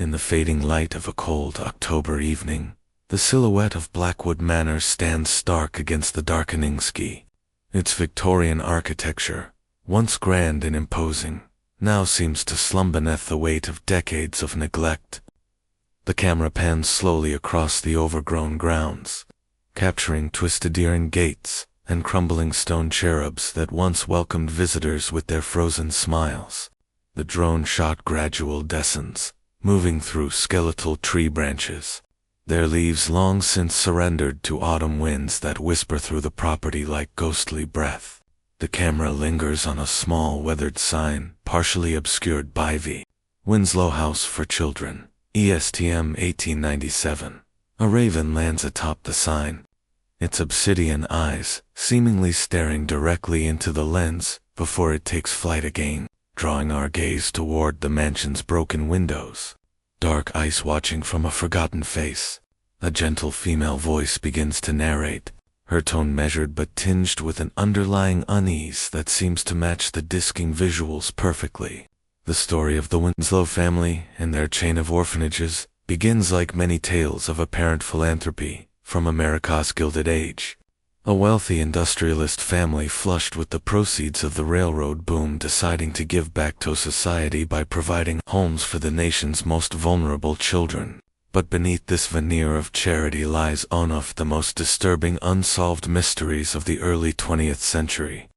In the fading light of a cold October evening, the silhouette of Blackwood Manor stands stark against the darkening sky. Its Victorian architecture, once grand and imposing, now seems to slumber beneath the weight of decades of neglect. The camera pans slowly across the overgrown grounds, capturing twisted iron gates and crumbling stone cherubs that once welcomed visitors with their frozen smiles. The drone shot gradually descends, moving through skeletal tree branches, their leaves long since surrendered to autumn winds that whisper through the property like ghostly breath. The camera lingers on a small weathered sign, partially obscured by the Winslow House for Children, ESTM 1897. A raven lands atop the sign, its obsidian eyes seemingly staring directly into the lens before it takes flight again, drawing our gaze toward the mansion's broken windows. Dark ice watching from a forgotten face. A gentle female voice begins to narrate, her tone measured but tinged with an underlying unease that seems to match the disking visuals perfectly. The story of the Winslow family and their chain of orphanages begins like many tales of apparent philanthropy from America's Gilded Age. A wealthy industrialist family flushed with the proceeds of the railroad boom deciding to give back to society by providing homes for the nation's most vulnerable children. But beneath this veneer of charity lies one of the most disturbing unsolved mysteries of the early 20th century.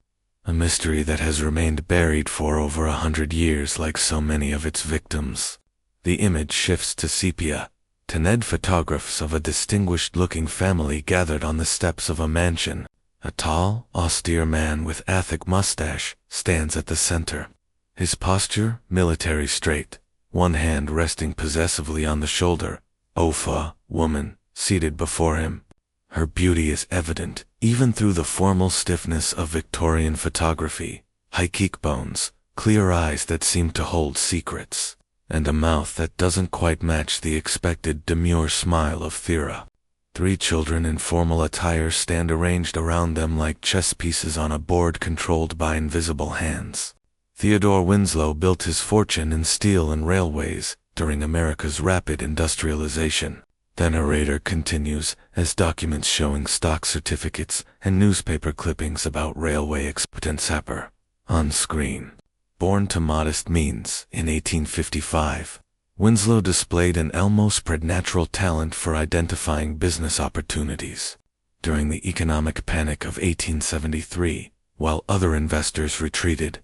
A mystery that has remained buried for over 100 years like so many of its victims. The image shifts to sepia, to Ned photographs of a distinguished-looking family gathered on the steps of a mansion. A tall, austere man with a thick mustache stands at the center. His posture, military straight, one hand resting possessively on the shoulder of a woman seated before him. Her beauty is evident, even through the formal stiffness of Victorian photography, high cheekbones, clear eyes that seem to hold secrets, and a mouth that doesn't quite match the expected demure smile of Thera. 3 children in formal attire stand arranged around them like chess pieces on a board controlled by invisible hands. Theodore Winslow built his fortune in steel and railways during America's rapid industrialization. The narrator continues as documents showing stock certificates and newspaper clippings about railway experience appear on screen. Born to modest means in 1855, Winslow displayed an almost preternatural talent for identifying business opportunities. During the economic panic of 1873, while other investors retreated,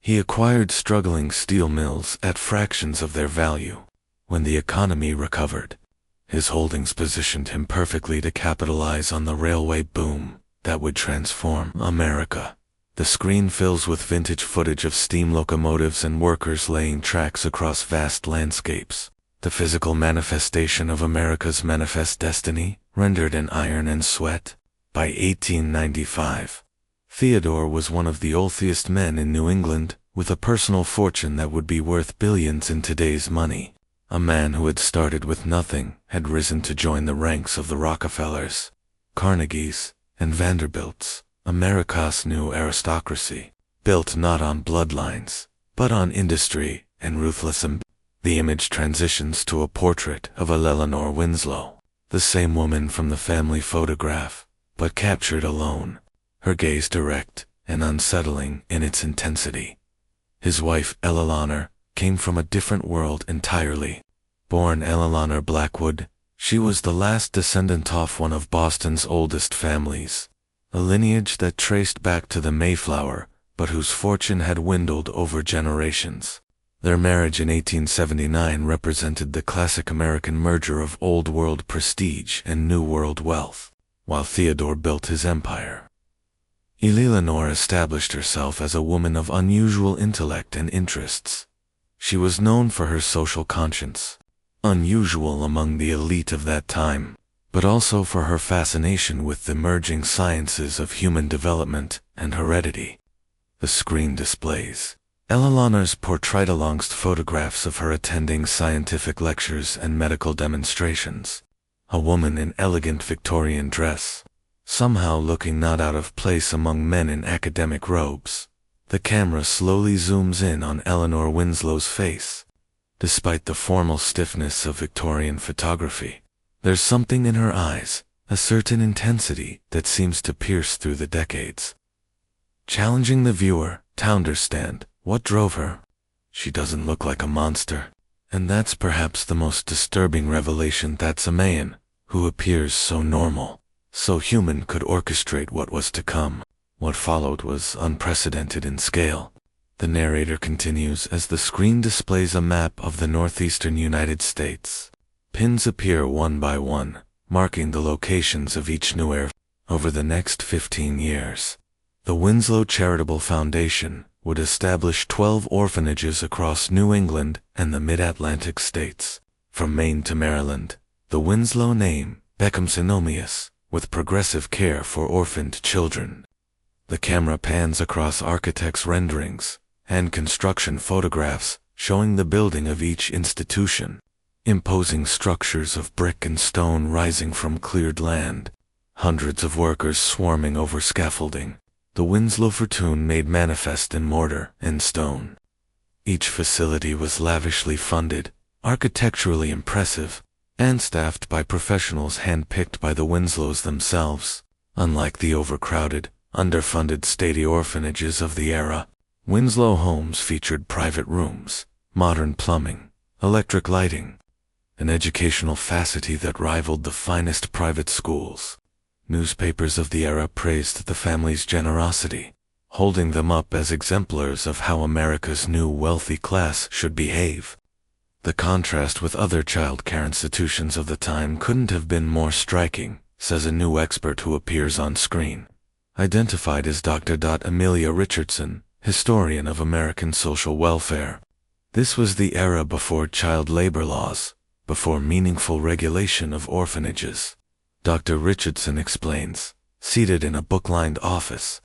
he acquired struggling steel mills at fractions of their value. When the economy recovered, his holdings positioned him perfectly to capitalize on the railway boom that would transform America. The screen fills with vintage footage of steam locomotives and workers laying tracks across vast landscapes, the physical manifestation of America's manifest destiny, rendered in iron and sweat. By 1895, Theodore was one of the wealthiest men in New England, with a personal fortune that would be worth billions in today's money. A man who had started with nothing had risen to join the ranks of the Rockefellers, Carnegies, and Vanderbilts, America's new aristocracy, built not on bloodlines, but on industry and ruthless ambition. The image transitions to a portrait of Eleanor Winslow, the same woman from the family photograph, but captured alone, her gaze direct and unsettling in its intensity. His wife, Eleanor, came from a different world entirely. Born Eleanor Blackwood, she was the last descendant of one of Boston's oldest families, a lineage that traced back to the Mayflower, but whose fortune had dwindled over generations. Their marriage in 1879 represented the classic American merger of Old World prestige and New World wealth, while Theodore built his empire. Eleanor established herself as a woman of unusual intellect and interests. She was known for her social conscience, unusual among the elite of that time, but also for her fascination with the emerging sciences of human development and heredity. The screen displays Eleanor's portrait alongside photographs of her attending scientific lectures and medical demonstrations. A woman in elegant Victorian dress, somehow looking not out of place among men in academic robes. The camera slowly zooms in on Eleanor Winslow's face, Despite the formal stiffness of Victorian photography, there's something in her eyes, a certain intensity that seems to pierce through the decades, challenging the viewer to understand what drove her. She doesn't look like a monster, and that's perhaps the most disturbing revelation, that a man who appears so normal, so human, could orchestrate what was to come. What followed was unprecedented in scale. The narrator continues as the screen displays a map of the northeastern United States. Pins appear one by one, marking the locations of each new area. Over the next 15 years, the Winslow Charitable Foundation would establish 12 orphanages across New England and the mid-Atlantic states. From Maine to Maryland, the Winslow name becomes synonymous with progressive care for orphaned children. The camera pans across architects' renderings and construction photographs showing the building of each institution. Imposing structures of brick and stone rising from cleared land, hundreds of workers swarming over scaffolding, the Winslow fortune made manifest in mortar and stone. Each facility was lavishly funded, architecturally impressive, and staffed by professionals handpicked by the Winslows themselves. Unlike the overcrowded, underfunded state orphanages of the era, Winslow homes featured private rooms, modern plumbing, electric lighting, an educational facility that rivaled the finest private schools. Newspapers of the era praised the family's generosity, holding them up as exemplars of how America's new wealthy class should behave. The contrast with other child care institutions of the time couldn't have been more striking, says a new expert who appears on screen. Identified as Dr. Amelia Richardson, historian of American social welfare. This was the era before child labor laws, before meaningful regulation of orphanages. Dr. Richardson explains, seated in a book-lined office,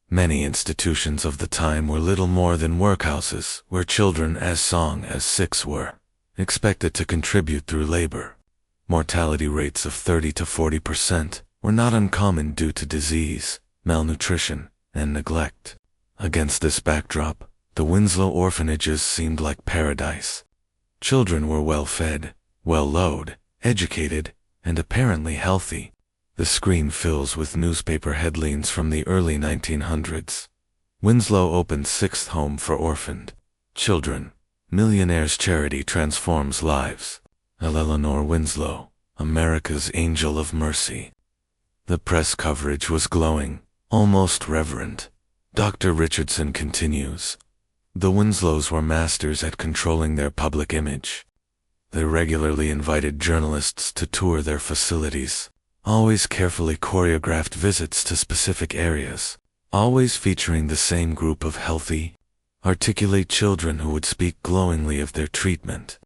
many institutions of the time were little more than workhouses where children as young as 6 were expected to contribute through labor. Mortality rates of 30 to 40% were not uncommon due to disease, malnutrition, and neglect. Against this backdrop, the Winslow orphanages seemed like paradise. Children were well-fed, well-loaded, educated, and apparently healthy. The screen fills with newspaper headlines from the early 1900s. Winslow opened 6th home for orphaned children. Millionaire's charity transforms lives. Eleanor Winslow, America's angel of mercy. The press coverage was glowing, almost reverent. Dr. Richardson continues, the Winslows were masters at controlling their public image. They regularly invited journalists to tour their facilities, always carefully choreographed visits to specific areas, always featuring the same group of healthy, articulate children who would speak glowingly of their treatment.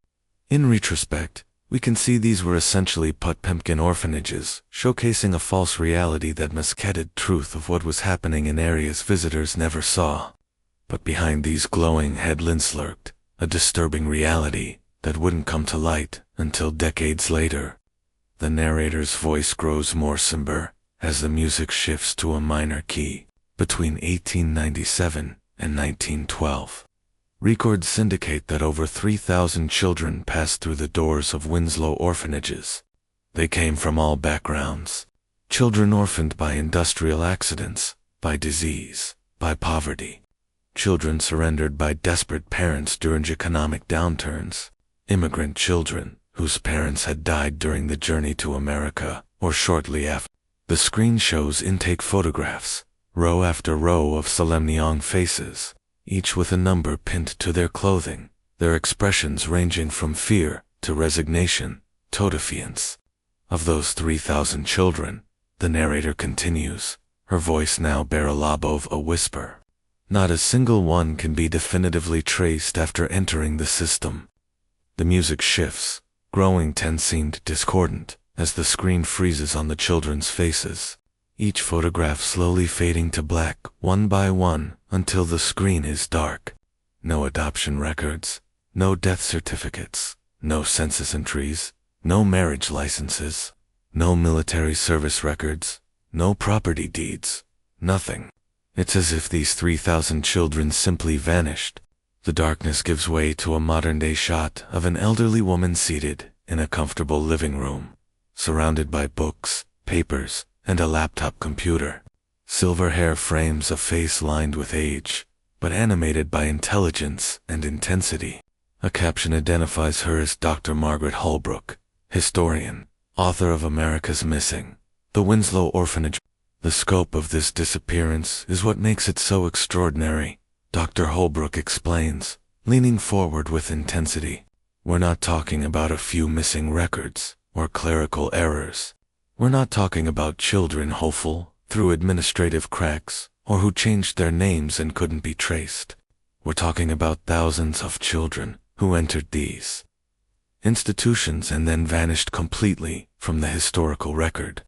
In retrospect, we can see these were essentially Potemkin orphanages, showcasing a false reality that masked truth of what was happening in areas visitors never saw. But behind these glowing headlines lurked a disturbing reality that wouldn't come to light until decades later. The narrator's voice grows more somber as the music shifts to a minor key. Between 1897 and 1912, records indicate that over 3,000 children passed through the doors of Winslow orphanages. They came from all backgrounds. Children orphaned by industrial accidents, by disease, by poverty. Children surrendered by desperate parents during economic downturns. Immigrant children whose parents had died during the journey to America or shortly after. The screen shows intake photographs, row after row of solemn young faces, each with a number pinned to their clothing, their expressions ranging from fear to resignation to defiance. Of those 3,000 children, the narrator continues, her voice now bare of a whisper. Not a single one can be definitively traced after entering the system. The music shifts, growing tense and discordant, as the screen freezes on the children's faces. Each photograph slowly fading to black, one by one, until the screen is dark. No adoption records, no death certificates, no census entries, no marriage licenses, no military service records, no property deeds, nothing. It's as if these 3,000 children simply vanished, The darkness gives way to a modern-day shot of an elderly woman seated in a comfortable living room, surrounded by books, papers, and a laptop computer. Silver hair frames a face lined with age, but animated by intelligence and intensity. A caption identifies her as Dr. Margaret Holbrook, historian, author of America's Missing, the Winslow Orphanage. The scope of this disappearance is what makes it so extraordinary, Dr. Holbrook explains, leaning forward with intensity. We're not talking about a few missing records or clerical errors. We're not talking about children hopeful through administrative cracks or who changed their names and couldn't be traced. We're talking about thousands of children who entered these institutions and then vanished completely from the historical record.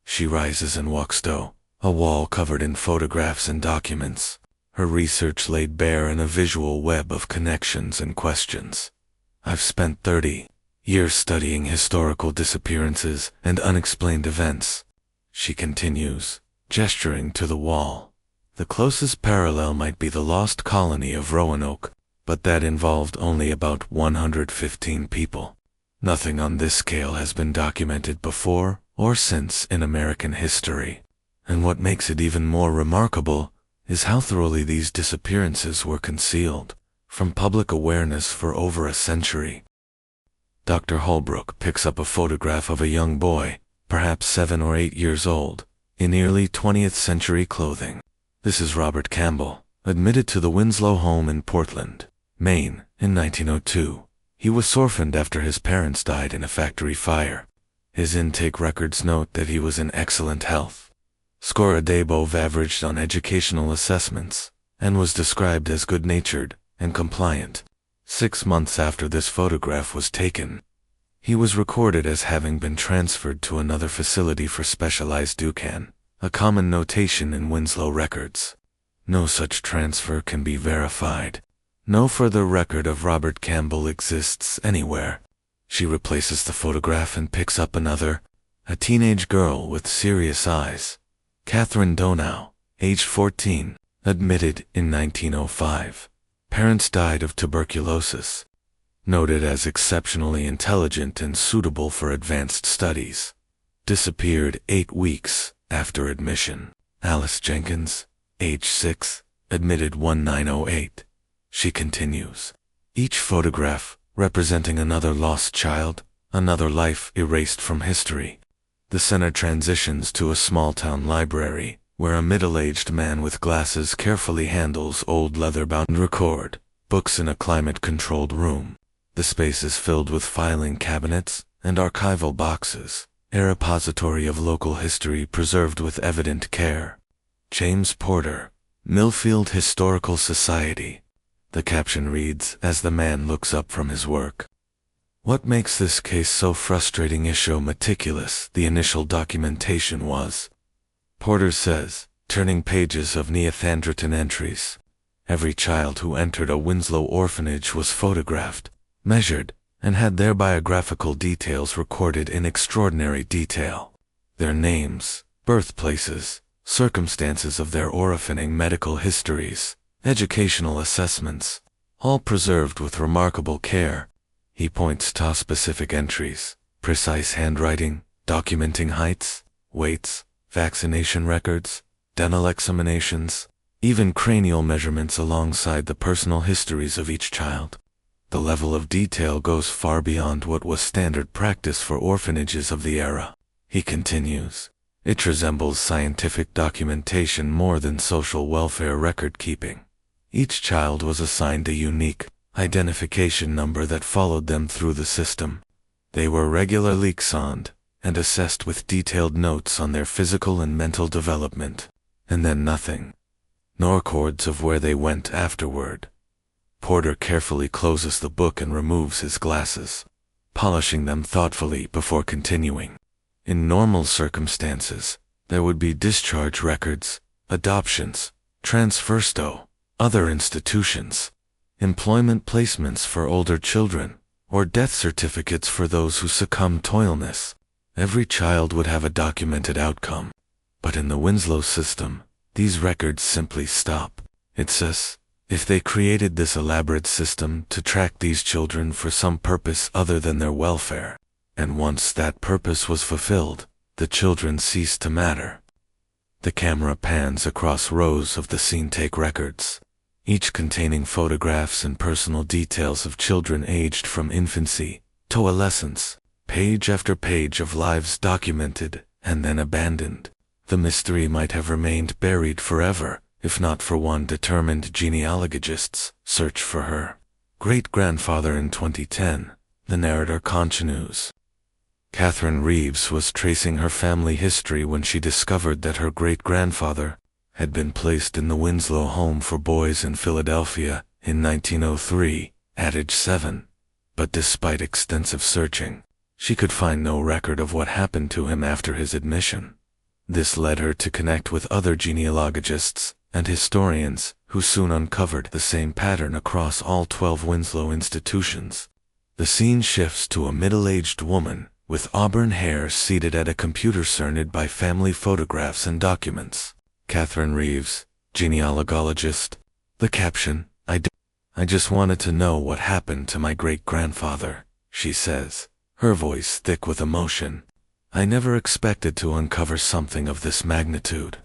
She rises and walks to a wall covered in photographs and documents, her research laid bare in a visual web of connections and questions. I've spent 30 years studying historical disappearances and unexplained events, she continues, gesturing to the wall. The closest parallel might be the lost colony of Roanoke, but that involved only about 115 people. Nothing on this scale has been documented before or since in American history. And what makes it even more remarkable is how thoroughly these disappearances were concealed from public awareness for over a century. Dr. Holbrook picks up a photograph of a young boy, perhaps 7 or 8 years old, in early 20th century clothing. This is Robert Campbell, admitted to the Winslow home in Portland, Maine, in 1902. He was orphaned after his parents died in a factory fire. His intake records note that he was in excellent health. Score above average on educational assessments, and was described as good-natured and compliant. 6 months after this photograph was taken, he was recorded as having been transferred to another facility for specialized Ducan, a common notation in Winslow records. No such transfer can be verified. No further record of Robert Campbell exists anywhere. She replaces the photograph and picks up another, a teenage girl with serious eyes. Catherine Donow, age 14, admitted in 1905. Parents died of tuberculosis. Noted as exceptionally intelligent and suitable for advanced studies. Disappeared 8 weeks after admission. Alice Jenkins, age 6, admitted 1908. She continues. Each photograph representing another lost child, another life erased from history. The center transitions to a small-town library, where a middle-aged man with glasses carefully handles old leather-bound record books in a climate-controlled room. The space is filled with filing cabinets and archival boxes, a repository of local history preserved with evident care. James Porter, Millfield Historical Society. The caption reads as the man looks up from his work. What makes this case so frustrating is how meticulous the initial documentation was. Porter says, turning pages of Neophandritan entries. Every child who entered a Winslow orphanage was photographed, measured, and had their biographical details recorded in extraordinary detail. Their names, birthplaces, circumstances of their orphaning, medical histories, educational assessments, all preserved with remarkable care. He points to specific entries, precise handwriting, documenting heights, weights, vaccination records, dental examinations, even cranial measurements alongside the personal histories of each child. The level of detail goes far beyond what was standard practice for orphanages of the era. He continues, it resembles scientific documentation more than social welfare record-keeping. Each child was assigned a unique identification number that followed them through the system. They were regularly examined and assessed with detailed notes on their physical and mental development, and then nothing. No records of where they went afterward. Porter carefully closes the book and removes his glasses, polishing them thoughtfully before continuing. In normal circumstances, there would be discharge records, adoptions, transfers to other institutions, employment placements for older children, or death certificates for those who succumbed to illness. Every child would have a documented outcome. But in the Winslow system, these records simply stop. It says, If they created this elaborate system to track these children for some purpose other than their welfare, and once that purpose was fulfilled, the children ceased to matter. The camera pans across rows of the scene take records, each containing photographs and personal details of children aged from infancy to adolescence, page after page of lives documented and then abandoned. The mystery might have remained buried forever, if not for one determined genealogist's search for her great-grandfather in 2010, the narrator continues. Catherine Reeves was tracing her family history when she discovered that her great-grandfather had been placed in the Winslow Home for Boys in Philadelphia in 1903, at age 7. But despite extensive searching, she could find no record of what happened to him after his admission. This led her to connect with other genealogists and historians who soon uncovered the same pattern across all 12 Winslow institutions. The scene shifts to a middle-aged woman with auburn hair seated at a computer surrounded by family photographs and documents. Catherine Reeves, genealogist. The caption, I just wanted to know what happened to my great-grandfather, she says, her voice thick with emotion. I never expected to uncover something of this magnitude.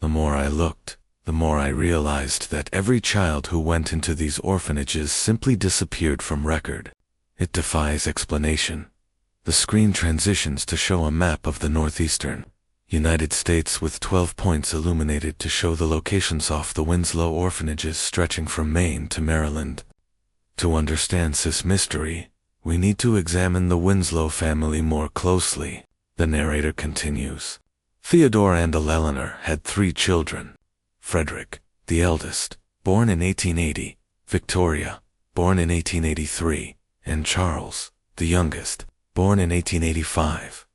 The more I looked, the more I realized that every child who went into these orphanages simply disappeared from record. It defies explanation. The screen transitions to show a map of the northeastern United States with 12 points illuminated to show the locations of the Winslow orphanages stretching from Maine to Maryland. To understand this mystery, we need to examine the Winslow family more closely, the narrator continues. Theodore and Eleanor had 3 children. Frederick, the eldest, born in 1880, Victoria, born in 1883, and Charles, the youngest, born in 1885.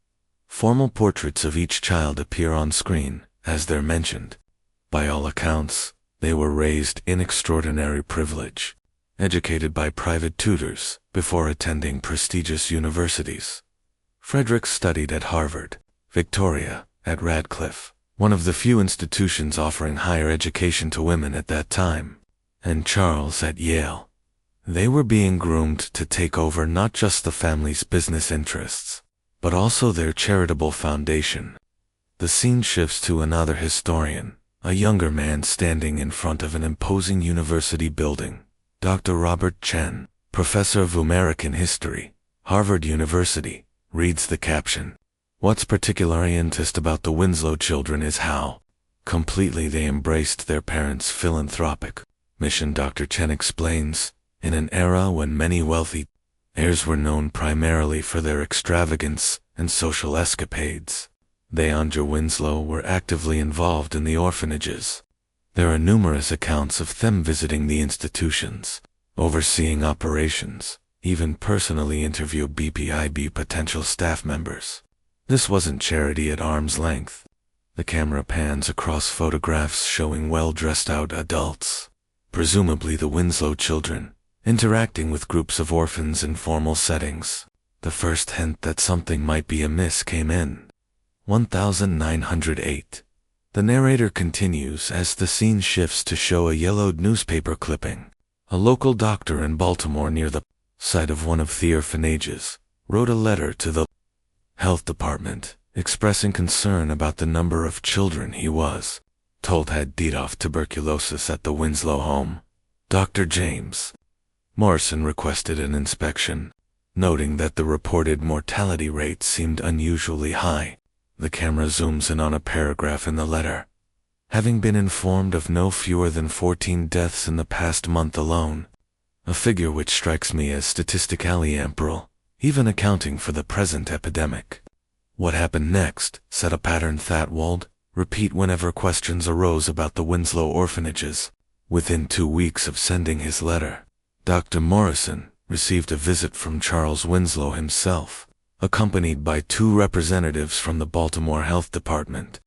Formal portraits of each child appear on screen, as they're mentioned. By all accounts, they were raised in extraordinary privilege, educated by private tutors before attending prestigious universities. Frederick studied at Harvard, Victoria at Radcliffe, one of the few institutions offering higher education to women at that time, and Charles at Yale. They were being groomed to take over not just the family's business interests, but also their charitable foundation. The scene shifts to another historian, a younger man standing in front of an imposing university building. Dr. Robert Chen, professor of American history, Harvard University, reads the caption. What's particularly interesting about the Winslow children is how completely they embraced their parents' philanthropic mission, Dr. Chen explains. In an era when many wealthy heirs were known primarily for their extravagance and social escapades, they under Winslow were actively involved in the orphanages. There are numerous accounts of them visiting the institutions, overseeing operations, even personally interview BPIB potential staff members. This wasn't charity at arm's length. The camera pans across photographs showing well-dressed out adults, presumably the Winslow children, interacting with groups of orphans in formal settings. The first hint that something might be amiss came in 1908. The narrator continues as the scene shifts to show a yellowed newspaper clipping. A local doctor in Baltimore near the site of one of the orphanages wrote a letter to the health department expressing concern about the number of children he was told had died of tuberculosis at the Winslow home. Dr. James Morrison requested an inspection, noting that the reported mortality rate seemed unusually high. The camera zooms in on a paragraph in the letter. Having been informed of no fewer than 14 deaths in the past month alone, a figure which strikes me as statistically ample, even accounting for the present epidemic. What happened next set a pattern that would repeat whenever questions arose about the Winslow orphanages. Within 2 weeks of sending his letter, Dr. Morrison received a visit from Charles Winslow himself, accompanied by 2 representatives from the Baltimore Health Department.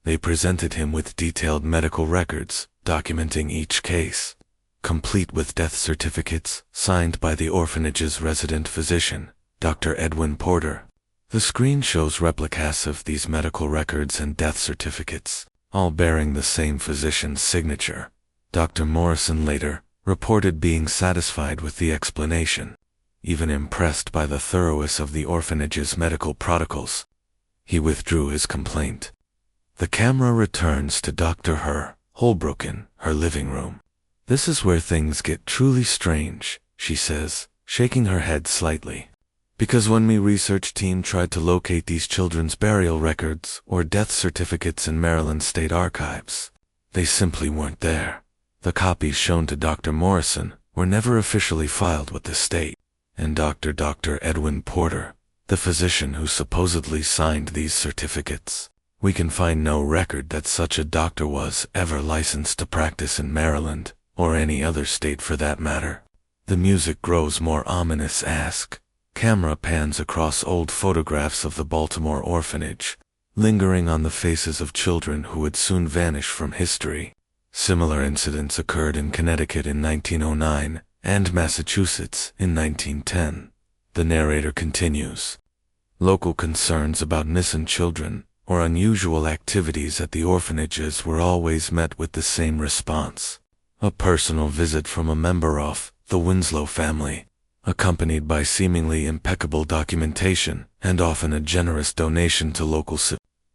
They presented him with detailed medical records documenting each case, complete with death certificates signed by the orphanage's resident physician, Dr. Edwin Porter. The screen shows replicas of these medical records and death certificates, all bearing the same physician's signature, Dr. Morrison later reported being satisfied with the explanation, even impressed by the thoroughness of the orphanage's medical protocols. He withdrew his complaint. The camera returns to Dr. Holbrook in her living room. "This is where things get truly strange," she says, shaking her head slightly. "Because when my research team tried to locate these children's burial records or death certificates in Maryland State Archives, they simply weren't there. The copies shown to Dr. Morrison were never officially filed with the state, and Dr. Edwin Porter, the physician who supposedly signed these certificates, we can find no record that such a doctor was ever licensed to practice in Maryland, or any other state for that matter." The music grows more ominous as camera pans across old photographs of the Baltimore orphanage, lingering on the faces of children who would soon vanish from history. Similar incidents occurred in Connecticut in 1909 and Massachusetts in 1910. The narrator continues. Local concerns about missing children or unusual activities at the orphanages were always met with the same response: a personal visit from a member of the Winslow family, accompanied by seemingly impeccable documentation and often a generous donation to local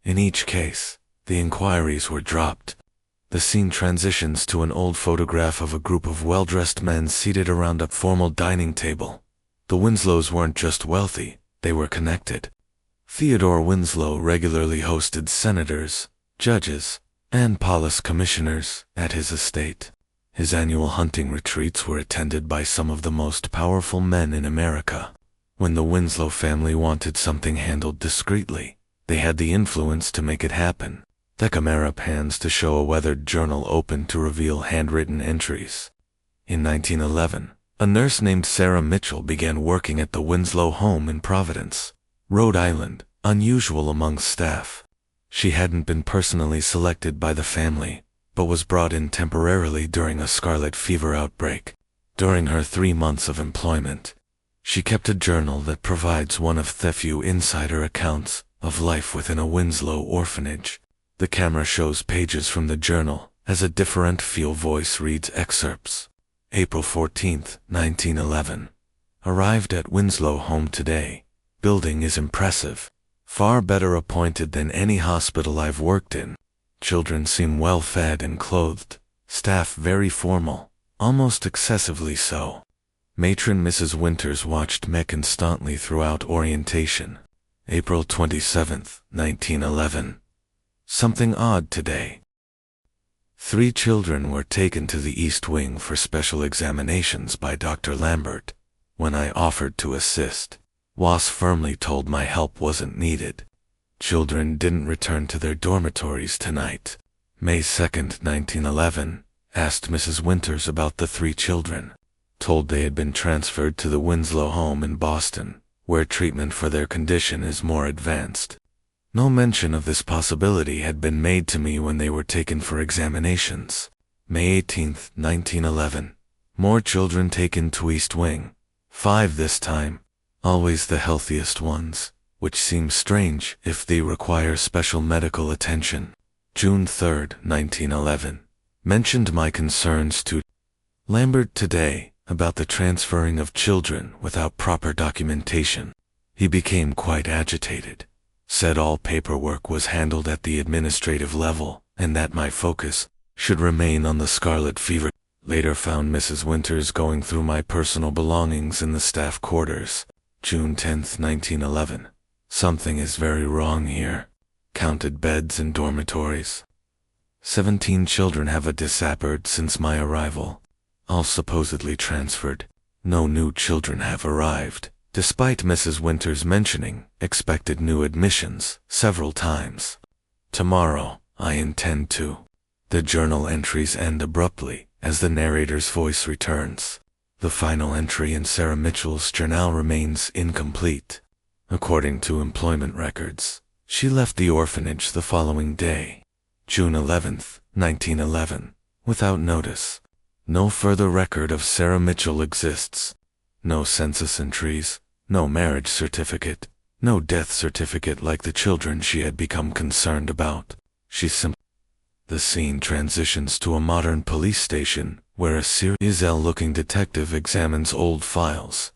In each case, the inquiries were dropped. The scene transitions to an old photograph of a group of well-dressed men seated around a formal dining table. The Winslows weren't just wealthy, they were connected. Theodore Winslow regularly hosted senators, judges, and police commissioners at his estate. His annual hunting retreats were attended by some of the most powerful men in America. When the Winslow family wanted something handled discreetly, they had the influence to make it happen. The camera pans to show a weathered journal open to reveal handwritten entries. In 1911, a nurse named Sarah Mitchell began working at the Winslow home in Providence, Rhode Island, unusual among staff. She hadn't been personally selected by the family, but was brought in temporarily during a scarlet fever outbreak. During her 3 months of employment, she kept a journal that provides one of the few insider accounts of life within a Winslow orphanage. The camera shows pages from the journal as a different feel voice reads excerpts. April 14, 1911. Arrived at Winslow home today. Building is impressive. Far better appointed than any hospital I've worked in. Children seem well fed and clothed. Staff very formal, almost excessively so. Matron Mrs. Winters watched me constantly throughout orientation. April 27, 1911. Something odd today. 3 children were taken to the East Wing for special examinations by Dr. Lambert. When I offered to assist, Was firmly told my help wasn't needed. Children didn't return to their dormitories tonight. May 2nd, 1911, asked Mrs. Winters about the 3 children. Told they had been transferred to the Winslow home in Boston, where treatment for their condition is more advanced. No mention of this possibility had been made to me when they were taken for examinations. May 18th, 1911. More children taken to East Wing. 5 this time. Always the healthiest ones, which seems strange if they require special medical attention. June 3rd, 1911. Mentioned my concerns to Lambert today about the transferring of children without proper documentation. He became quite agitated. Said all paperwork was handled at the administrative level, and that my focus should remain on the scarlet fever. Later found Mrs. Winters going through my personal belongings in the staff quarters. June 10th, 1911. Something is very wrong here. Counted beds in dormitories. 17 children have disappeared since my arrival. All supposedly transferred. No new children have arrived, despite Mrs. Winters mentioning expected new admissions several times. Tomorrow, I intend to. The journal entries end abruptly as the narrator's voice returns. The final entry in Sarah Mitchell's journal remains incomplete. According to employment records, she left the orphanage the following day, June 11th, 1911, without notice. No further record of Sarah Mitchell exists. No census entries, no marriage certificate, no death certificate like the children she had become concerned about. She simply The scene transitions to a modern police station, where a serial-looking detective examines old files.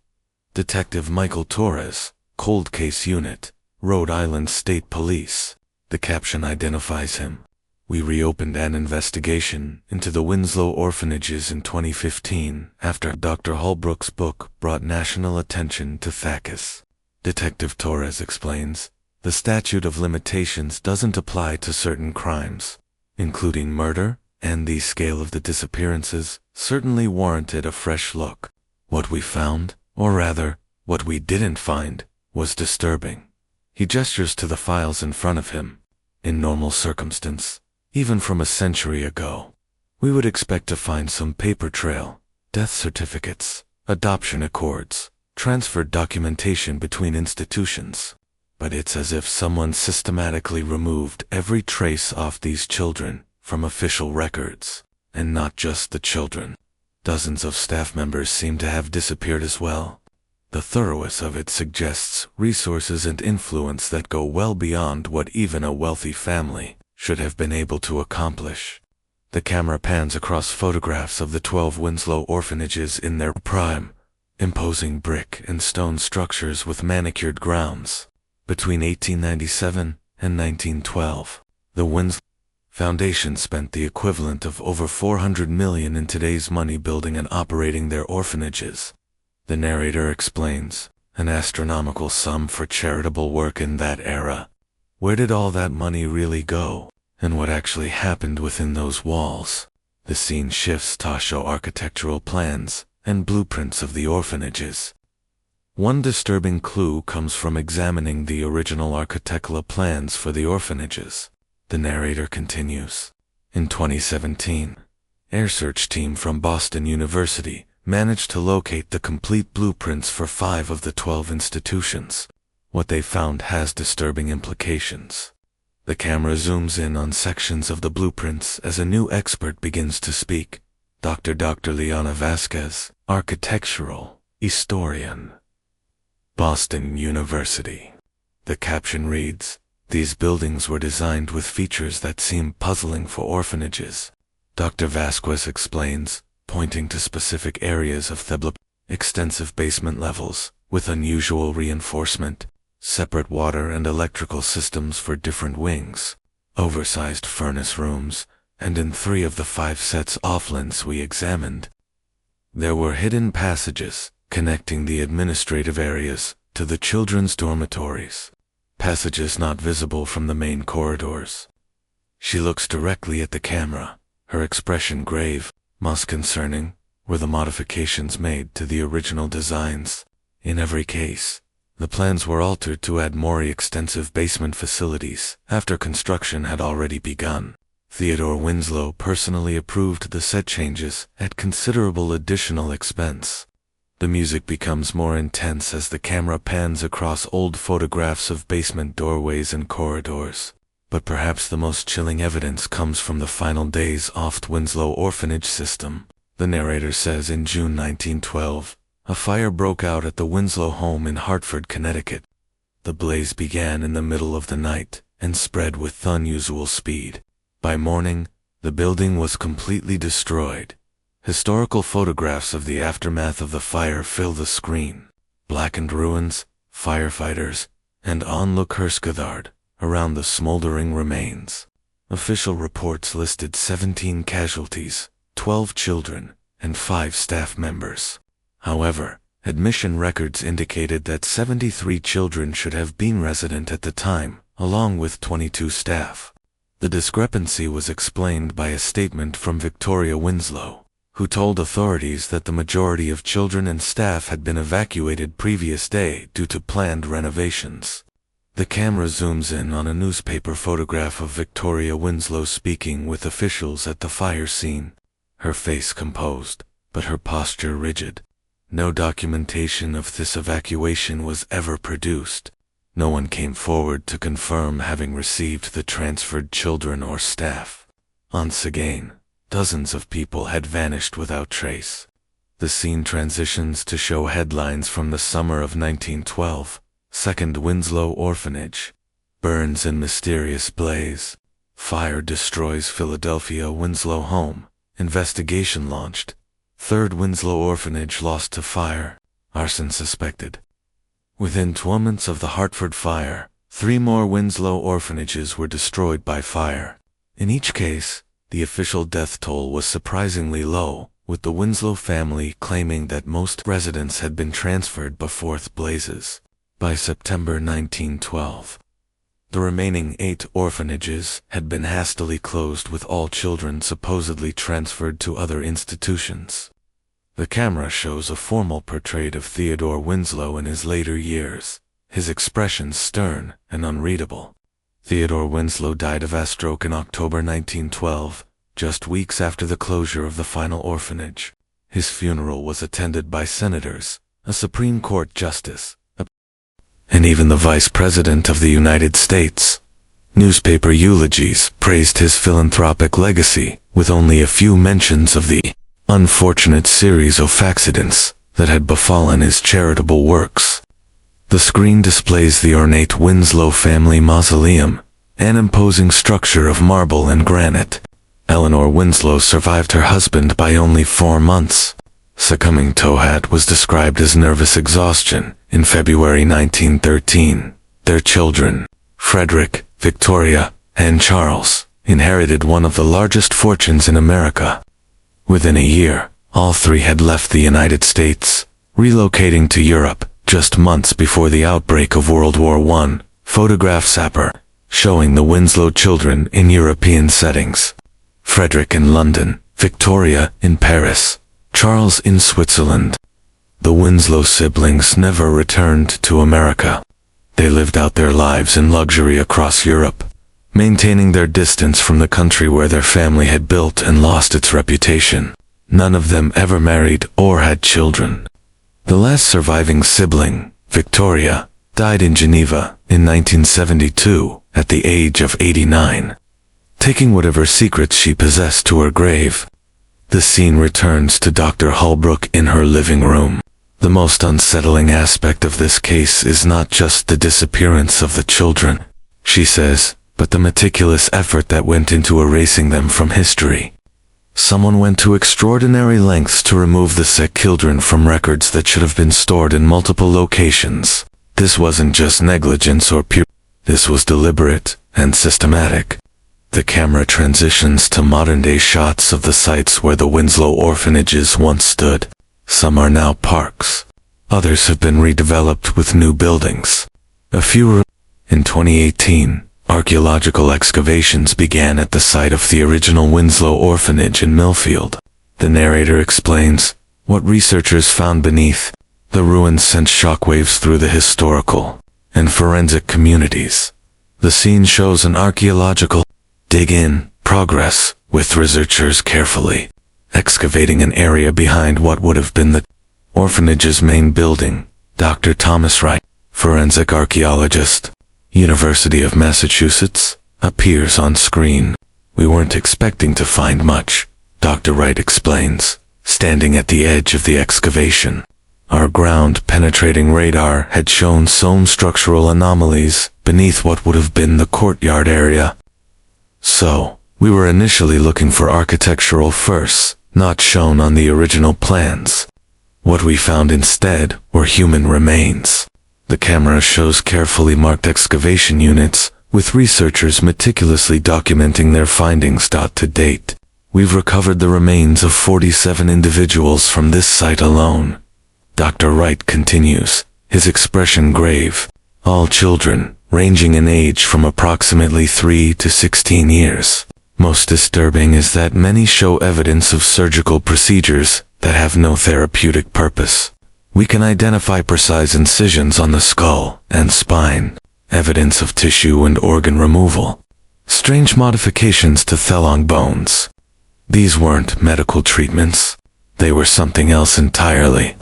Detective Michael Torres, Cold Case Unit, Rhode Island State Police. The caption identifies him. We reopened an investigation into the Winslow Orphanages in 2015 after Dr. Holbrook's book brought national attention to Thackus. Detective Torres explains, the statute of limitations doesn't apply to certain crimes, including murder, and the scale of the disappearances certainly warranted a fresh look. What we found, or rather, what we didn't find, was disturbing. He gestures to the files in front of him. In normal circumstance, even from a century ago, we would expect to find some paper trail, death certificates, adoption accords, transferred documentation between institutions. But it's as if someone systematically removed every trace off these children from official records, and not just the children. Dozens of staff members seem to have disappeared as well. The thoroughness of it suggests resources and influence that go well beyond what even a wealthy family should have been able to accomplish. The camera pans across photographs of the 12 Winslow orphanages in their prime, imposing brick and stone structures with manicured grounds. Between 1897 and 1912, the Winslow Foundation spent the equivalent of over $400 million in today's money building and operating their orphanages. The narrator explains, an astronomical sum for charitable work in that era. Where did all that money really go, and what actually happened within those walls? The scene shifts to show architectural plans and blueprints of the orphanages. One disturbing clue comes from examining the original architectural plans for the orphanages. The narrator continues. In 2017, air search team from Boston University managed to locate the complete blueprints for 5 of the 12 institutions. What they found has disturbing implications. The camera zooms in on sections of the blueprints as a new expert begins to speak. Dr. Liana Vasquez, architectural historian, Boston University. The caption reads, these buildings were designed with features that seem puzzling for orphanages. Dr. Vasquez explains, pointing to specific areas of the extensive basement levels, with unusual reinforcement, separate water and electrical systems for different wings, oversized furnace rooms, and in 3 of the 5 sets offlands we examined, there were hidden passages connecting the administrative areas to the children's dormitories. Passages not visible from the main corridors. She looks directly at the camera, her expression grave. Most concerning were the modifications made to the original designs. In every case, the plans were altered to add more extensive basement facilities after construction had already begun. Theodore Winslow personally approved the set changes at considerable additional expense. The music becomes more intense as the camera pans across old photographs of basement doorways and corridors. But perhaps the most chilling evidence comes from the final days of the Winslow Orphanage system. The narrator says in June 1912, a fire broke out at the Winslow home in Hartford, Connecticut. The blaze began in the middle of the night and spread with unusual speed. By morning, the building was completely destroyed. Historical photographs of the aftermath of the fire fill the screen. Blackened ruins, firefighters, and onlookers gathered around the smoldering remains. Official reports listed 17 casualties, 12 children, and 5 staff members. However, admission records indicated that 73 children should have been resident at the time, along with 22 staff. The discrepancy was explained by a statement from Victoria Winslow, who told authorities that the majority of children and staff had been evacuated previous day due to planned renovations. The camera zooms in on a newspaper photograph of Victoria Winslow speaking with officials at the fire scene. Her face composed, but her posture rigid. No documentation of this evacuation was ever produced. No one came forward to confirm having received the transferred children or staff. Once again, dozens of people had vanished without trace. The scene transitions to show headlines from the summer of 1912. Second Winslow Orphanage burns in mysterious blaze. Fire destroys Philadelphia Winslow home. Investigation launched. Third Winslow Orphanage lost to fire. Arson suspected. Within 12 months of the Hartford fire, 3 more Winslow orphanages were destroyed by fire. In each case, the official death toll was surprisingly low, with the Winslow family claiming that most residents had been transferred before the blazes. By September 1912, the remaining 8 orphanages had been hastily closed, with all children supposedly transferred to other institutions. The camera shows a formal portrait of Theodore Winslow in his later years, his expressions stern and unreadable. Theodore Winslow died of a stroke in October 1912, just weeks after the closure of the final orphanage. His funeral was attended by senators, a Supreme Court justice, and even the Vice President of the United States. Newspaper eulogies praised his philanthropic legacy, with only a few mentions of the unfortunate series of accidents that had befallen his charitable works. The screen displays the ornate Winslow family mausoleum, an imposing structure of marble and granite. Eleanor Winslow survived her husband by only 4 months. Succumbing to what was described as nervous exhaustion in February 1913. Their children, Frederick, Victoria, and Charles, inherited one of the largest fortunes in America. Within a year, all 3 had left the United States, relocating to Europe just months before the outbreak of World War I. Photographs showing the Winslow children in European settings. Frederick in London, Victoria in Paris, Charles in Switzerland. The Winslow siblings never returned to America. They lived out their lives in luxury across Europe, maintaining their distance from the country where their family had built and lost its reputation. None of them ever married or had children. The last surviving sibling, Victoria, died in Geneva in 1972 at the age of 89, taking whatever secrets she possessed to her grave. The scene returns to Dr. Holbrook in her living room. The most unsettling aspect of this case is not just the disappearance of the children, she says, but the meticulous effort that went into erasing them from history. Someone went to extraordinary lengths to remove the sick children from records that should have been stored in multiple locations. This wasn't just negligence or pure. This was deliberate and systematic. The camera transitions to modern-day shots of the sites where the Winslow orphanages once stood. Some are now parks. Others have been redeveloped with new buildings. In 2018, archaeological excavations began at the site of the original Winslow Orphanage in Millfield. The narrator explains, what researchers found beneath the ruins sent shockwaves through the historical and forensic communities. The scene shows an archaeological dig-in progress, with researchers carefully excavating an area behind what would have been the orphanage's main building. Dr. Thomas Wright, forensic archaeologist, University of Massachusetts, appears on screen. We weren't expecting to find much, Dr. Wright explains, standing at the edge of the excavation. Our ground-penetrating radar had shown some structural anomalies beneath what would have been the courtyard area. So, we were initially looking for architectural firsts, not shown on the original plans. What we found instead were human remains. The camera shows carefully marked excavation units, with researchers meticulously documenting their findings. To date, we've recovered the remains of 47 individuals from this site alone. Dr. Wright continues, his expression grave. All children, ranging in age from approximately 3 to 16 years. Most disturbing is that many show evidence of surgical procedures that have no therapeutic purpose. We can identify precise incisions on the skull and spine, evidence of tissue and organ removal, strange modifications to thelong bones. These weren't medical treatments. They were something else entirely.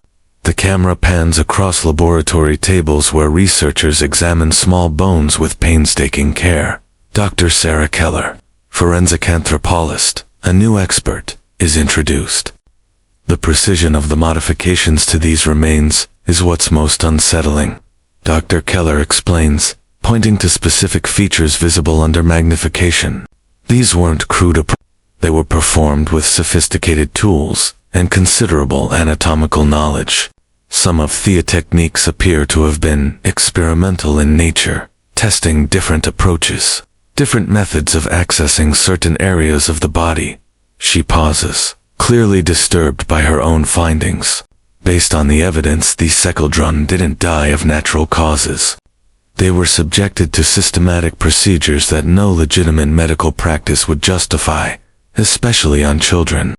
The camera pans across laboratory tables where researchers examine small bones with painstaking care. Dr. Sarah Keller, forensic anthropologist, a new expert, is introduced. The precision of the modifications to these remains is what's most unsettling. Dr. Keller explains, pointing to specific features visible under magnification. These weren't crude they were performed with sophisticated tools and considerable anatomical knowledge. Some of the techniques appear to have been experimental in nature, testing different approaches, different methods of accessing certain areas of the body. She pauses, clearly disturbed by her own findings. Based on the evidence, the children didn't die of natural causes. They were subjected to systematic procedures that no legitimate medical practice would justify, especially on children.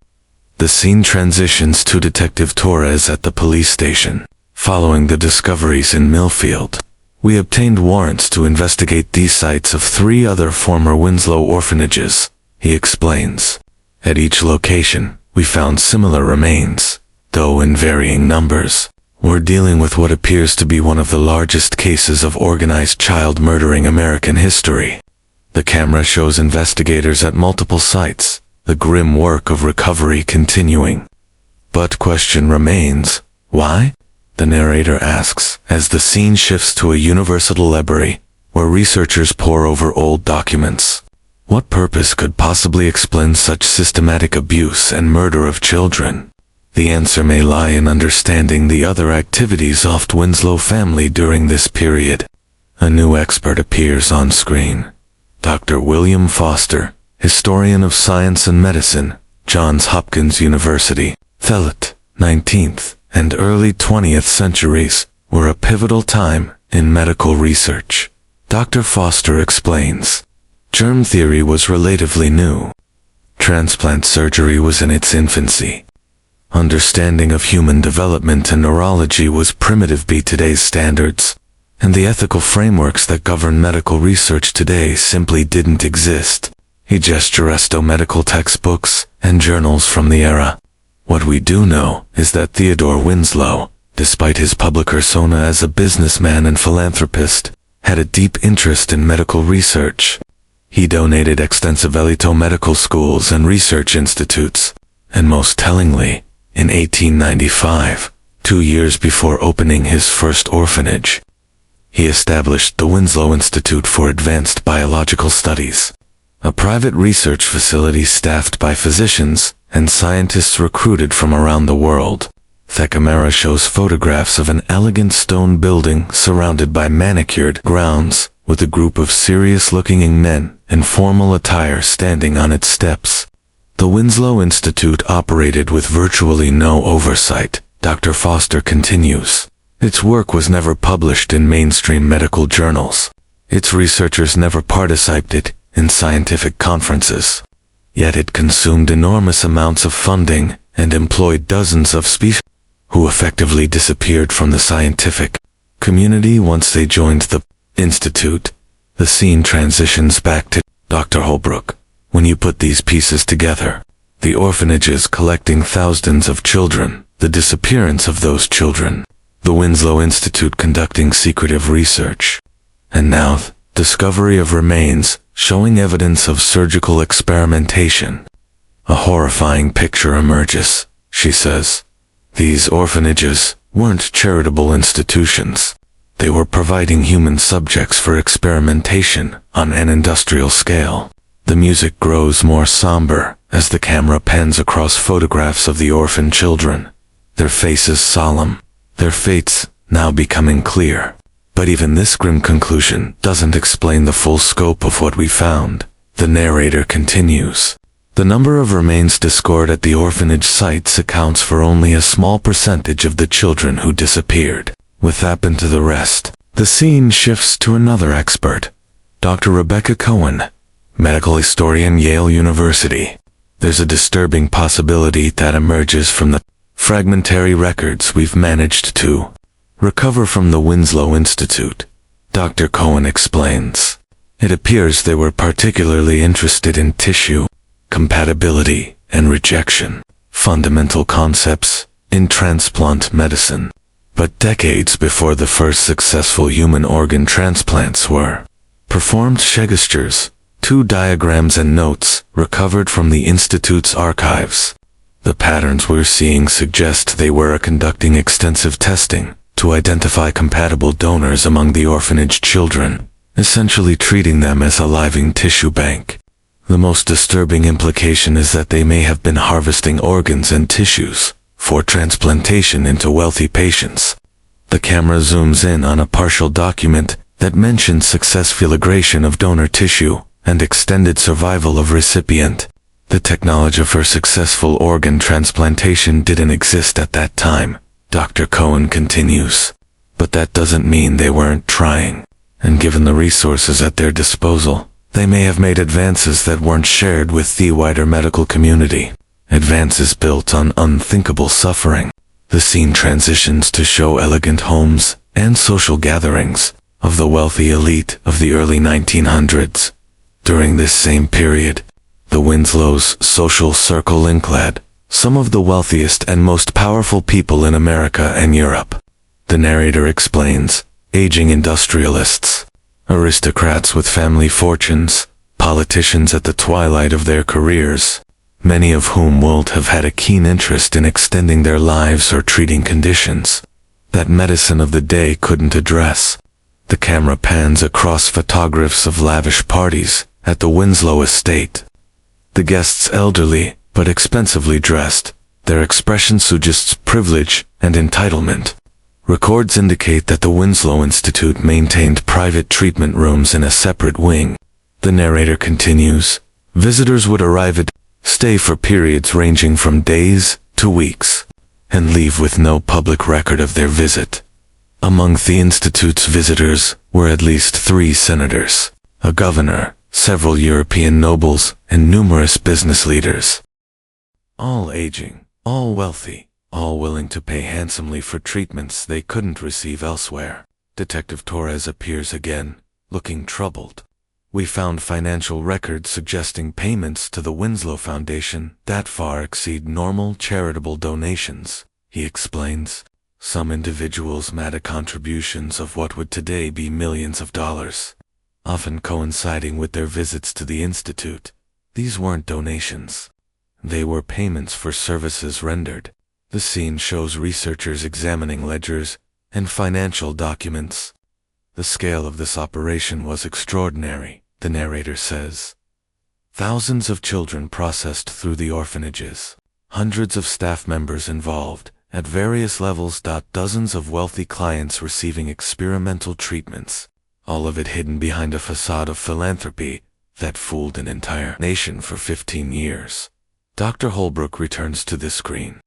The scene transitions to Detective Torres at the police station. Following the discoveries in Millfield, we obtained warrants to investigate these sites of 3 other former Winslow orphanages, he explains. At each location, we found similar remains, though in varying numbers. We're dealing with what appears to be one of the largest cases of organized child murder in American history. The camera shows investigators at multiple sites, the grim work of recovery continuing. But question remains, why? The narrator asks, as the scene shifts to a university library, where researchers pore over old documents. What purpose could possibly explain such systematic abuse and murder of children? The answer may lie in understanding the other activities of the Winslow family during this period. A new expert appears on screen. Dr. William Foster, historian of science and medicine, Johns Hopkins University. FearLit, 19th and early 20th centuries were a pivotal time in medical research. Dr. Foster explains. Germ theory was relatively new. Transplant surgery was in its infancy. Understanding of human development and neurology was primitive by today's standards, and the ethical frameworks that govern medical research today simply didn't exist. He gestures to medical textbooks and journals from the era. What we do know is that Theodore Winslow, despite his public persona as a businessman and philanthropist, had a deep interest in medical research. He donated extensively to medical schools and research institutes, and most tellingly, in 1895, 2 years before opening his first orphanage, he established the Winslow Institute for Advanced Biological Studies, a private research facility staffed by physicians and scientists recruited from around the world. The camera shows photographs of an elegant stone building surrounded by manicured grounds, with a group of serious-looking men in formal attire standing on its steps. The Winslow Institute operated with virtually no oversight, Dr. Foster continues. Its work was never published in mainstream medical journals. Its researchers never participated in scientific conferences. Yet it consumed enormous amounts of funding and employed dozens of specialists who effectively disappeared from the scientific community once they joined the institute. The scene transitions back to Dr. Holbrook. When you put these pieces together, the orphanages collecting thousands of children, the disappearance of those children, the Winslow Institute conducting secretive research, and now the discovery of remains showing evidence of surgical experimentation. A horrifying picture emerges, she says. These orphanages weren't charitable institutions. They were providing human subjects for experimentation on an industrial scale. The music grows more somber as the camera pans across photographs of the orphan children, their faces solemn, their fates now becoming clear. But even this grim conclusion doesn't explain the full scope of what we found. The narrator continues. The number of remains discovered at the orphanage sites accounts for only a small percentage of the children who disappeared. What happened to the rest? The scene shifts to another expert, Dr. Rebecca Cohen, medical historian, Yale University. There's a disturbing possibility that emerges from the fragmentary records we've managed to recover from the Winslow Institute. Dr. Cohen explains. It appears they were particularly interested in tissue compatibility and rejection, fundamental concepts in transplant medicine. But decades before the first successful human organ transplants were performed, gestures, 2 diagrams and notes recovered from the Institute's archives. The patterns we're seeing suggest they were conducting extensive testing to identify compatible donors among the orphanage children, essentially treating them as a living tissue bank. The most disturbing implication is that they may have been harvesting organs and tissues for transplantation into wealthy patients. The camera zooms in on a partial document that mentions successful filtration of donor tissue and extended survival of recipient. The technology for successful organ transplantation didn't exist at that time, Dr. Cohen continues. But that doesn't mean they weren't trying. And given the resources at their disposal, they may have made advances that weren't shared with the wider medical community. Advances built on unthinkable suffering. The scene transitions to show elegant homes and social gatherings of the wealthy elite of the early 1900s. During this same period, the Winslow's social circle included some of the wealthiest and most powerful people in America and Europe. The narrator explains, aging industrialists, aristocrats with family fortunes, politicians at the twilight of their careers, many of whom would have had a keen interest in extending their lives or treating conditions that medicine of the day couldn't address. The camera pans across photographs of lavish parties at the Winslow estate. The guests elderly, but expensively dressed, their expression suggests privilege and entitlement. Records indicate that the Winslow Institute maintained private treatment rooms in a separate wing. The narrator continues, visitors would arrive at, stay for periods ranging from days to weeks, and leave with no public record of their visit. Among the Institute's visitors were at least 3 senators, a governor, several European nobles, and numerous business leaders. All aging, all wealthy, all willing to pay handsomely for treatments they couldn't receive elsewhere. Detective Torres appears again, looking troubled. We found financial records suggesting payments to the Winslow Foundation that far exceed normal charitable donations, he explains. Some individuals made contributions of what would today be millions of dollars, often coinciding with their visits to the Institute. These weren't donations. They were payments for services rendered. The scene shows researchers examining ledgers and financial documents. The scale of this operation was extraordinary, the narrator says. Thousands of children processed through the orphanages, hundreds of staff members involved, at various levels. Dozens of wealthy clients receiving experimental treatments, all of it hidden behind a facade of philanthropy that fooled an entire nation for 15 years. Dr. Holbrook returns to the screen.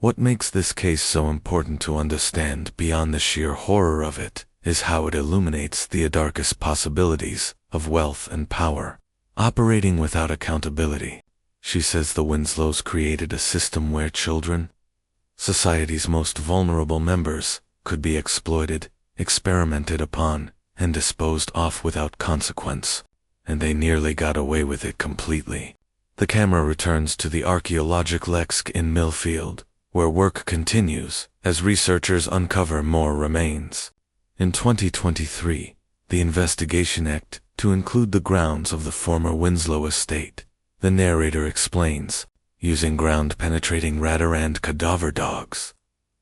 What makes this case so important to understand beyond the sheer horror of it is how it illuminates the darkest possibilities of wealth and power, operating without accountability. She says the Winslows created a system where children, society's most vulnerable members, could be exploited, experimented upon, and disposed of without consequence. And they nearly got away with it completely. The camera returns to the archaeological excavation in Millfield, where work continues as researchers uncover more remains. In 2023, the investigation act to include the grounds of the former Winslow estate, the narrator explains, using ground-penetrating radar and cadaver dogs.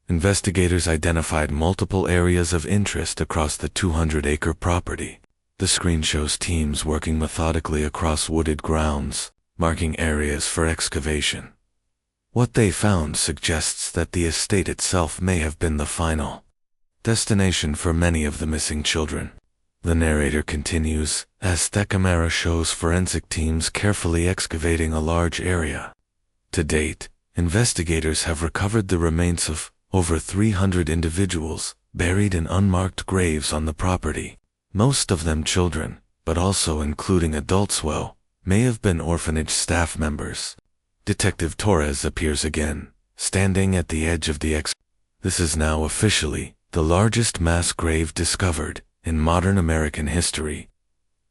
Investigators identified multiple areas of interest across the 200-acre property. The screen shows teams working methodically across wooded grounds, marking areas for excavation. What they found suggests that the estate itself may have been the final destination for many of the missing children. The narrator continues, as the camera shows forensic teams carefully excavating a large area. To date, investigators have recovered the remains of over 300 individuals buried in unmarked graves on the property. Most of them children, but also including adults may have been orphanage staff members. Detective Torres appears again, standing at the edge of the excavation. This is now officially the largest mass grave discovered in modern American history.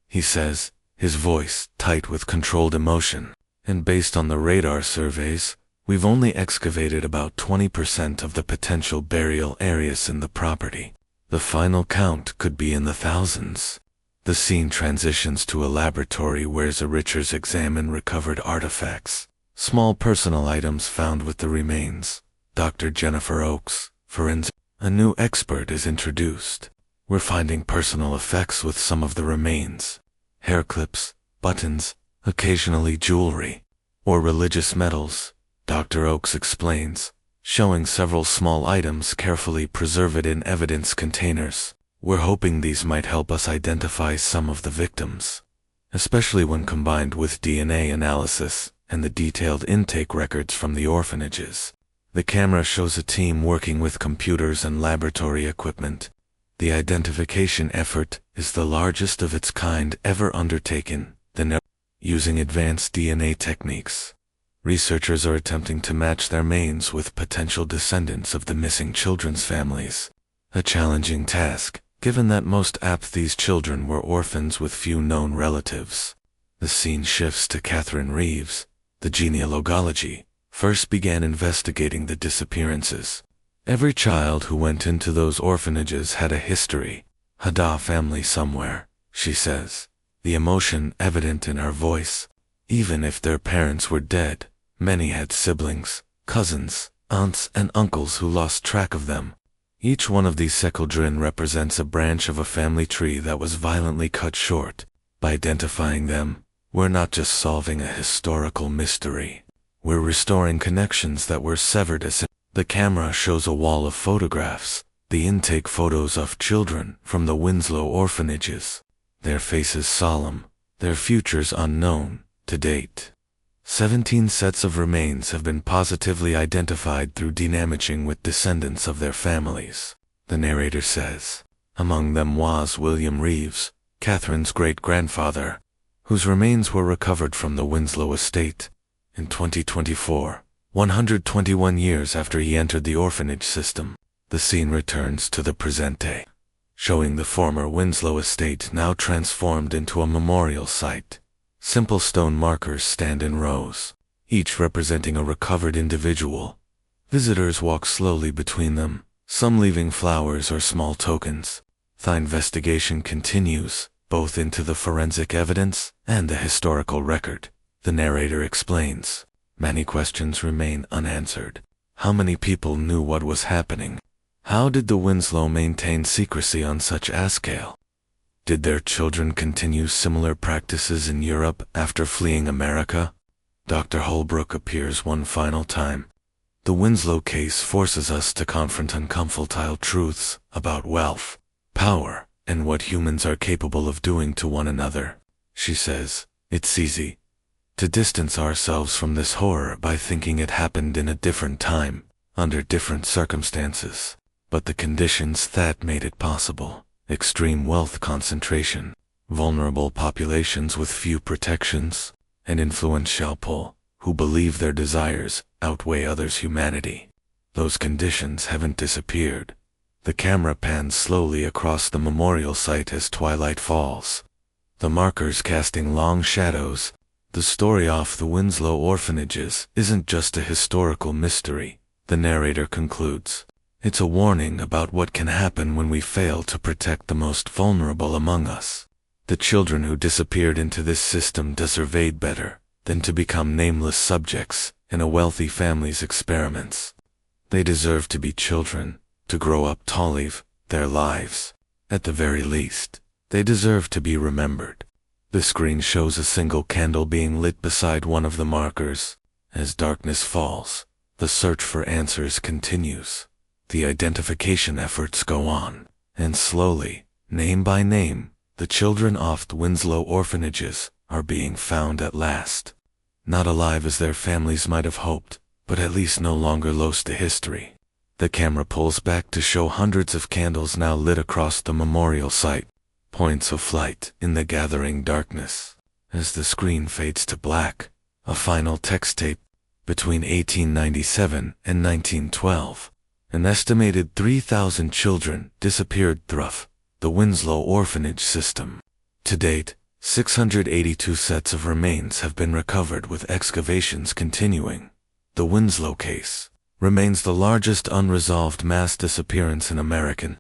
He says, his voice tight with controlled emotion, and based on the radar surveys, we've only excavated about 20% of the potential burial areas in the property. The final count could be in the thousands. The scene transitions to a laboratory where researchers examine recovered artifacts, small personal items found with the remains. Dr. Jennifer Oakes, forensic, a new expert, is introduced. We're finding personal effects with some of the remains. Hair clips, buttons, occasionally jewelry, or religious medals, Dr. Oakes explains, showing several small items carefully preserved in evidence containers. We're hoping these might help us identify some of the victims, especially when combined with DNA analysis and the detailed intake records from the orphanages. The camera shows a team working with computers and laboratory equipment. The identification effort is the largest of its kind ever undertaken, using advanced DNA techniques. Researchers are attempting to match their remains with potential descendants of the missing children's families. A challenging task, given that most these children were orphans with few known relatives. The scene shifts to Catherine Reeves. The genealogy first began investigating the disappearances. Every child who went into those orphanages had a history, a family somewhere, she says, the emotion evident in her voice. Even if their parents were dead, many had siblings, cousins, aunts and uncles who lost track of them. Each one of these children represents a branch of a family tree that was violently cut short. By identifying them, we're not just solving a historical mystery. We're restoring connections that were severed. The camera shows a wall of photographs, the intake photos of children from the Winslow orphanages. Their faces solemn, their futures unknown to date. 17 sets of remains have been positively identified through denamaging with descendants of their families, the narrator says. Among them was William Reeves, Catherine's great-grandfather, whose remains were recovered from the Winslow estate. In 2024, 121 years after he entered the orphanage system, the scene returns to the present day, showing the former Winslow estate now transformed into a memorial site. Simple stone markers stand in rows, each representing a recovered individual. Visitors walk slowly between them, some leaving flowers or small tokens. The investigation continues, both into the forensic evidence and the historical record. The narrator explains, many questions remain unanswered. How many people knew what was happening? How did the Winslow maintain secrecy on such a scale? Did their children continue similar practices in Europe after fleeing America? Dr. Holbrook appears one final time. The Winslow case forces us to confront uncomfortable truths about wealth, power, and what humans are capable of doing to one another. She says, it's easy to distance ourselves from this horror by thinking it happened in a different time, under different circumstances. But the conditions that made it possible, extreme wealth concentration, vulnerable populations with few protections, and influential people who believe their desires outweigh others' humanity. Those conditions haven't disappeared. The camera pans slowly across the memorial site as twilight falls, the markers casting long shadows. The story of the Winslow orphanages isn't just a historical mystery, the narrator concludes. It's a warning about what can happen when we fail to protect the most vulnerable among us. The children who disappeared into this system deserved better than to become nameless subjects in a wealthy family's experiments. They deserve to be children, to grow up to live their lives. At the very least, they deserve to be remembered. The screen shows a single candle being lit beside one of the markers. As darkness falls, the search for answers continues. The identification efforts go on, and slowly, name by name, the children of the Winslow orphanages are being found at last. Not alive as their families might have hoped, but at least no longer lost to history. The camera pulls back to show hundreds of candles now lit across the memorial site, points of light in the gathering darkness. As the screen fades to black, a final text tape. Between 1897 and 1912, an estimated 3,000 children disappeared through the Winslow orphanage system. To date, 682 sets of remains have been recovered, with excavations continuing. The Winslow case remains the largest unresolved mass disappearance in American